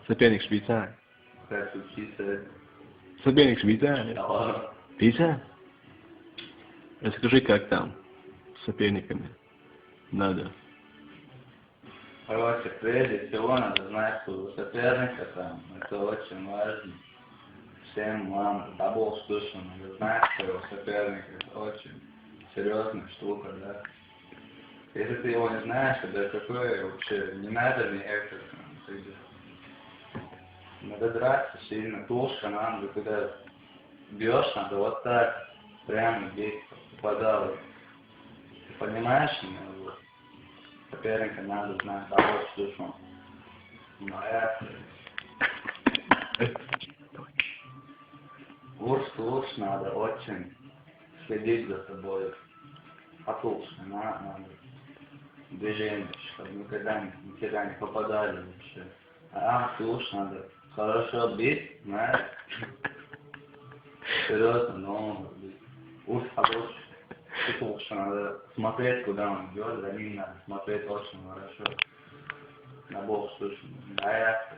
Соперник Швейцарии. Как учиться? Соперник Швейцарии. Да. Пицца? Расскажи, как там с соперниками? Надо. Короче, прежде всего надо знать своего соперника там. Это очень важно. Всем вам обоих слушаем, надо знать своего соперника. Это очень серьезная штука, да. Если ты его не знаешь, тогда какой вообще не надо мне это надо драться сильно, толще надо, когда бьешь, надо вот так, прямо бить, попадал. Ты понимаешь меня? Вот. Соперника надо знать, того слушал. Но это... Лучше надо очень следить за собой. Потолще надо. Движение, чтобы никогда не попадали вообще. Лучше надо хорошо бить, знаешь. Серьезно, но уж хороший. Тут лучше надо смотреть, куда он идет, за ним надо смотреть очень хорошо. На бог слышно. Да, я